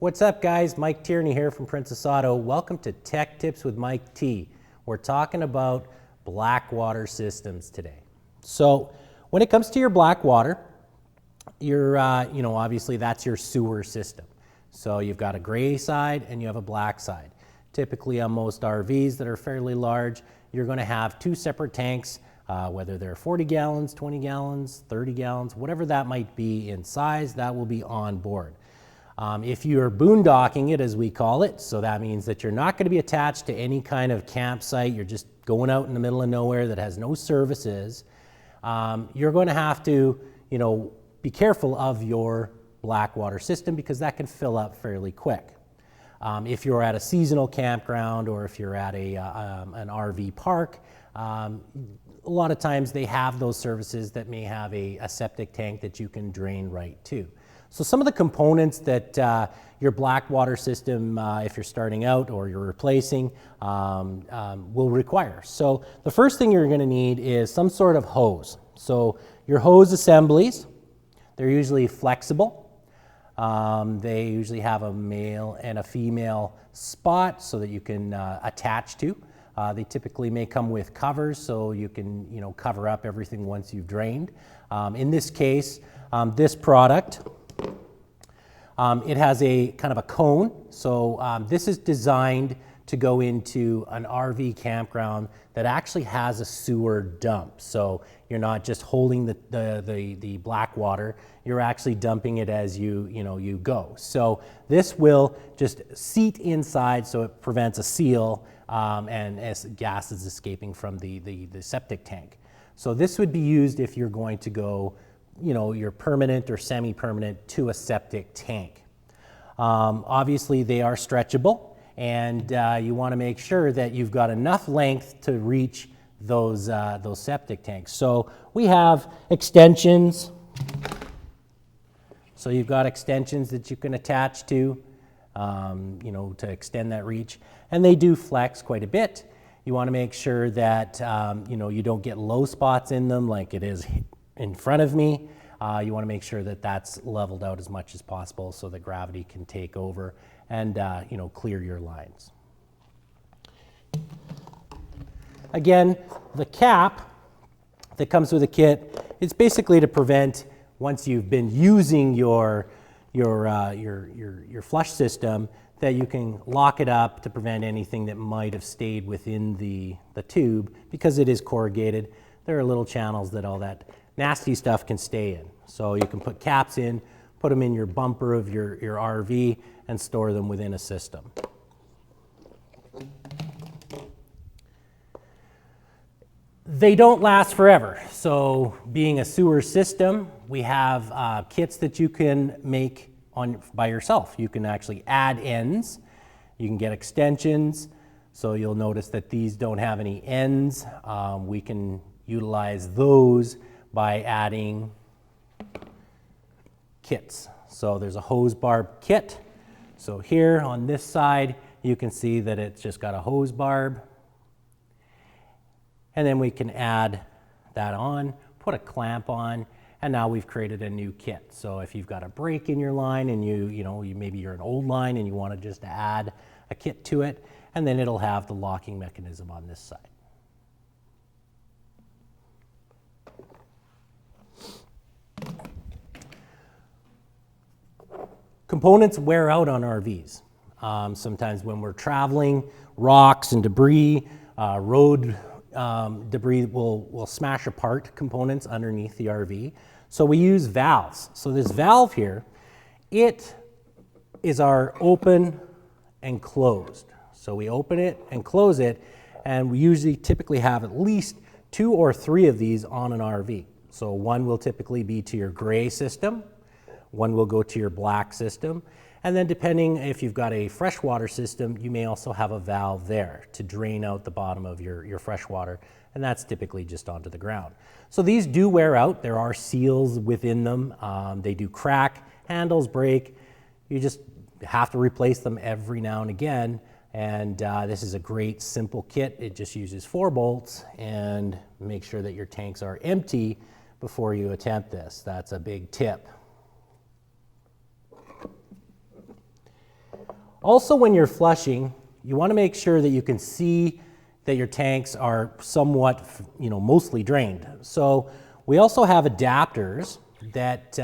What's up, guys? Mike Tierney here from Princess Auto. Welcome to Tech Tips with Mike T. We're talking about black water systems today. So when it comes to your black water, obviously that's your sewer system. So you've got a gray side and you have a black side. Typically on most RVs that are fairly large, you're going to have two separate tanks, whether they're 40 gallons, 20 gallons, 30 gallons, whatever that might be in size, that will be on board. If you're boondocking it, as we call it, so that means that you're not going to be attached to any kind of campsite, you're just going out in the middle of nowhere that has no services, you're going to have to, be careful of your black water system because that can fill up fairly quick. If you're at a seasonal campground or if you're at an RV park, a lot of times they have those services that may have a septic tank that you can drain right to. So some of the components that your black water system, if you're starting out or you're replacing, will require. So the first thing you're going to need is some sort of hose. So your hose assemblies, they're usually flexible. They usually have a male and a female spot so that you can attach to. They typically may come with covers so you can cover up everything once you've drained. In this case, this product, it has a kind of a cone. So this is designed to go into an RV campground that actually has a sewer dump. So you're not just holding the black water, you're actually dumping it as you go. So this will just seat inside so it prevents a seal and as gas is escaping from the septic tank. So this would be used if you're going to go, you're permanent or semi-permanent to a septic tank. Obviously they are stretchable, and you want to make sure that you've got enough length to reach those septic tanks. So we have extensions. So you've got extensions that you can attach to, to extend that reach, and they do flex quite a bit. You want to make sure that you don't get low spots in them like it is in front of me. You want to make sure that that's leveled out as much as possible so that gravity can take over and clear your lines. Again, the cap that comes with the kit is basically to prevent, once you've been using your flush system, that you can lock it up to prevent anything that might have stayed within the tube. Because it is corrugated, there are little channels that all that nasty stuff can stay in. So you can put caps in, put them in your bumper of your RV, and store them within a system. They don't last forever. So being a sewer system, we have kits that you can make by yourself. You can actually add ends. You can get extensions. So you'll notice that these don't have any ends. We can utilize those by adding kits. So there's a hose barb kit. So here on this side, you can see that it's just got a hose barb. And then we can add that on, put a clamp on, and now we've created a new kit. So if you've got a break in your line and maybe you're an old line and you want to just add a kit to it, and then it'll have the locking mechanism on this side. Components wear out on RVs. Sometimes when we're traveling, rocks and debris, road debris will smash apart components underneath the RV. So we use valves. So this valve here, it is our open and closed. So we open it and close it, and we usually typically have at least 2 or 3 of these on an RV. So one will typically be to your gray system, one will go to your black system, and then depending if you've got a freshwater system, you may also have a valve there to drain out the bottom of your freshwater, and that's typically just onto the ground. So these do wear out. There are seals within them. They do crack, handles break. You just have to replace them every now and again, and this is a great simple kit. It just uses 4 bolts, and make sure that your tanks are empty before you attempt this. That's a big tip. Also, when you're flushing, you want to make sure that you can see that your tanks are somewhat, mostly drained. So we also have adapters that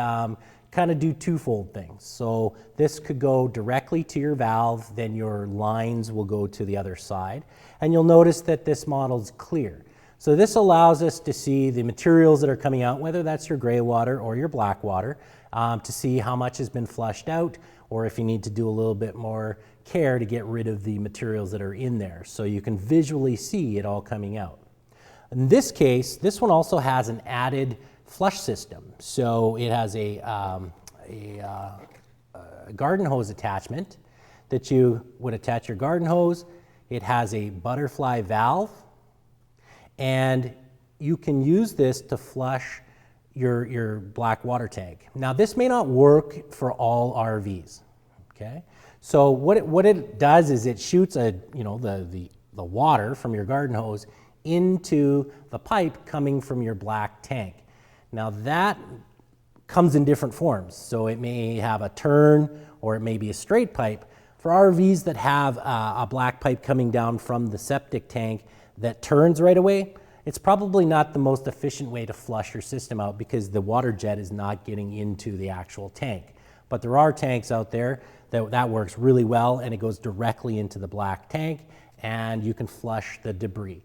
kind of do twofold things. So this could go directly to your valve, then your lines will go to the other side. And you'll notice that this model is clear. So this allows us to see the materials that are coming out, whether that's your gray water or your black water, to see how much has been flushed out, or if you need to do a little bit more care to get rid of the materials that are in there. So you can visually see it all coming out. In this case, this one also has an added flush system. So it has a garden hose attachment that you would attach your garden hose. It has a butterfly valve, and you can use this to flush your black water tank. Now, this may not work for all RVs, okay? So what it does is it shoots the water from your garden hose into the pipe coming from your black tank. Now, that comes in different forms. So it may have a turn, or it may be a straight pipe. For RVs that have a black pipe coming down from the septic tank that turns right away, it's probably not the most efficient way to flush your system out, because the water jet is not getting into the actual tank. But there are tanks out there that works really well, and it goes directly into the black tank, and you can flush the debris.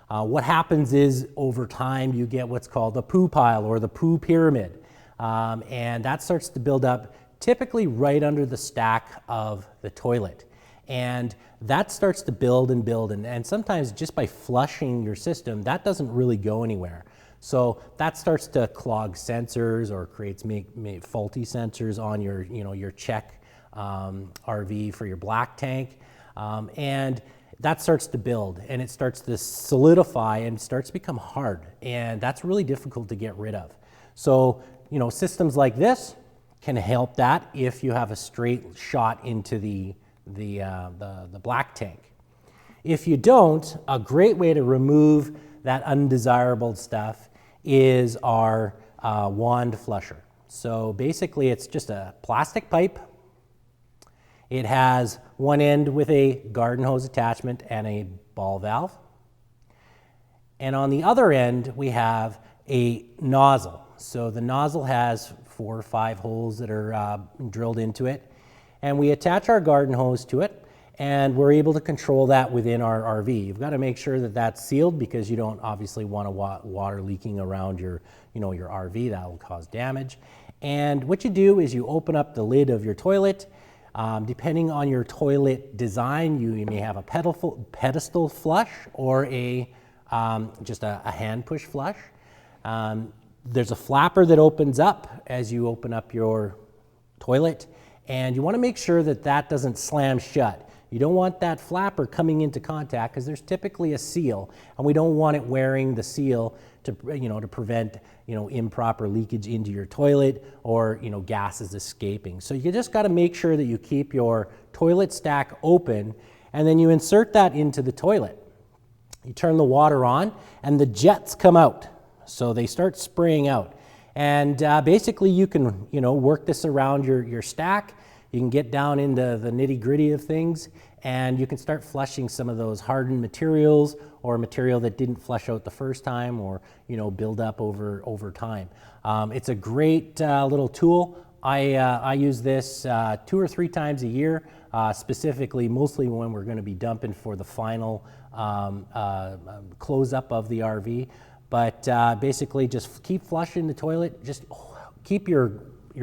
What happens is, over time, you get what's called a poo pile or the poo pyramid, and that starts to build up typically right under the stack of the toilet. And that starts to build and build, and sometimes just by flushing your system, that doesn't really go anywhere. So that starts to clog sensors or creates faulty sensors on your check RV for your black tank, and that starts to build, and it starts to solidify and starts to become hard, and that's really difficult to get rid of. So systems like this can help that if you have a straight shot into the black tank. If you don't, a great way to remove that undesirable stuff is our wand flusher. So basically, it's just a plastic pipe. It has one end with a garden hose attachment and a ball valve. And on the other end, we have a nozzle. So the nozzle has 4 or 5 holes that are drilled into it. And we attach our garden hose to it, and we're able to control that within our RV. You've got to make sure that that's sealed, because you don't obviously want water leaking around your RV. That will cause damage. And what you do is you open up the lid of your toilet. Depending on your toilet design, you may have a pedestal flush or just a hand push flush. There's a flapper that opens up as you open up your toilet, and you want to make sure that that doesn't slam shut. You don't want that flapper coming into contact, because there's typically a seal, and we don't want it wearing the seal to prevent improper leakage into your toilet, or gases escaping. So you just got to make sure that you keep your toilet stack open, and then you insert that into the toilet. You turn the water on, and the jets come out. So they start spraying out. And basically you can work this around your stack. You can get down into the nitty-gritty of things, and you can start flushing some of those hardened materials, or material that didn't flush out the first time, or build up over time. It's a great little tool. I use this 2 or 3 times a year, specifically mostly when we're going to be dumping for the final close up of the RV. But basically, just keep flushing the toilet. Just keep your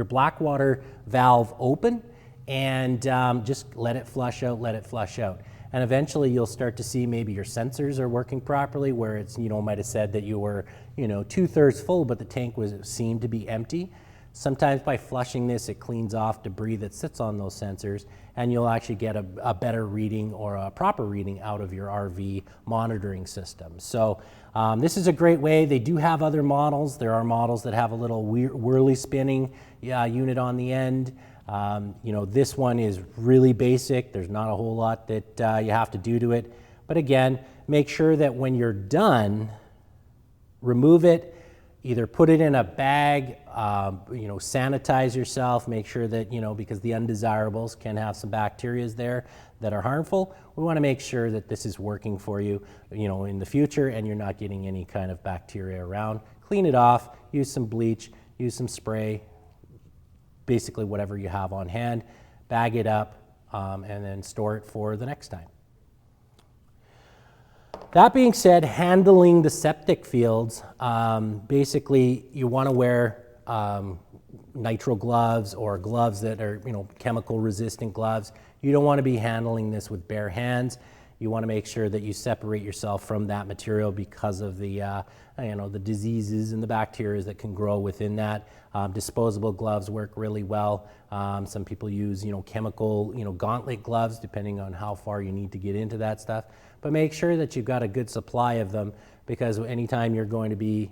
black water valve open, and just let it flush out, let it flush out. And eventually you'll start to see maybe your sensors are working properly, where it's, might have said that you were, 2/3 full, but the tank seemed to be empty. Sometimes by flushing this, it cleans off debris that sits on those sensors, and you'll actually get a better reading, or a proper reading, out of your RV monitoring system. So this is a great way. They do have other models. There are models that have a little whirly spinning unit on the end. This one is really basic. There's not a whole lot that you have to do to it. But again, make sure that when you're done, remove it, either put it in a bag, sanitize yourself, make sure that, because the undesirables can have some bacteria there that are harmful. We want to make sure that this is working for you, in the future, and you're not getting any kind of bacteria around. Clean it off, use some bleach, use some spray, basically whatever you have on hand, bag it up, and then store it for the next time. That being said, handling the septic fields, basically you want to wear nitrile gloves or gloves that are, chemical resistant gloves. You don't want to be handling this with bare hands. You want to make sure that you separate yourself from that material because of the, the diseases and the bacteria that can grow within that. Disposable gloves work really well. Some people use, chemical, gauntlet gloves, depending on how far you need to get into that stuff. But make sure that you've got a good supply of them, because anytime you're going to be,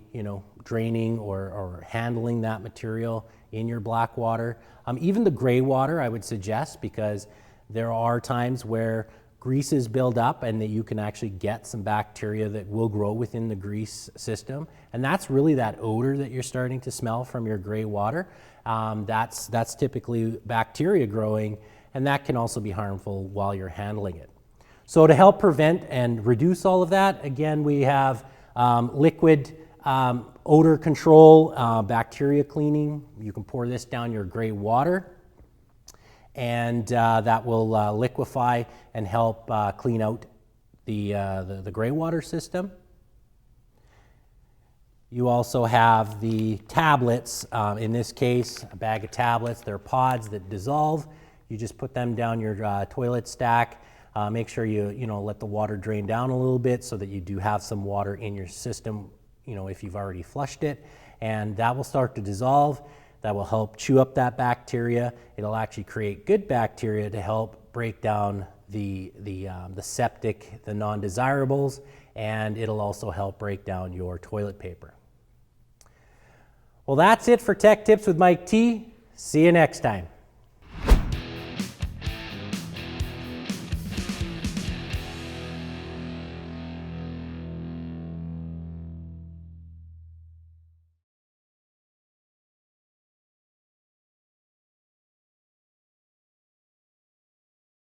draining or handling that material in your black water, even the gray water, I would suggest, because there are times where greases build up and that you can actually get some bacteria that will grow within the grease system. And that's really that odor that you're starting to smell from your gray water. That's typically bacteria growing, and that can also be harmful while you're handling it. So to help prevent and reduce all of that, again, we have liquid odor control, bacteria cleaning. You can pour this down your gray water, and that will liquefy and help clean out the gray water system. You also have the tablets. In this case, a bag of tablets. They're pods that dissolve. You just put them down your toilet stack. Make sure you let the water drain down a little bit so that you do have some water in your system, if you've already flushed it, and that will start to dissolve. That will help chew up that bacteria. It'll actually create good bacteria to help break down the septic, the non-desirables, and it'll also help break down your toilet paper. Well, that's it for Tech Tips with Mike T. See you next time.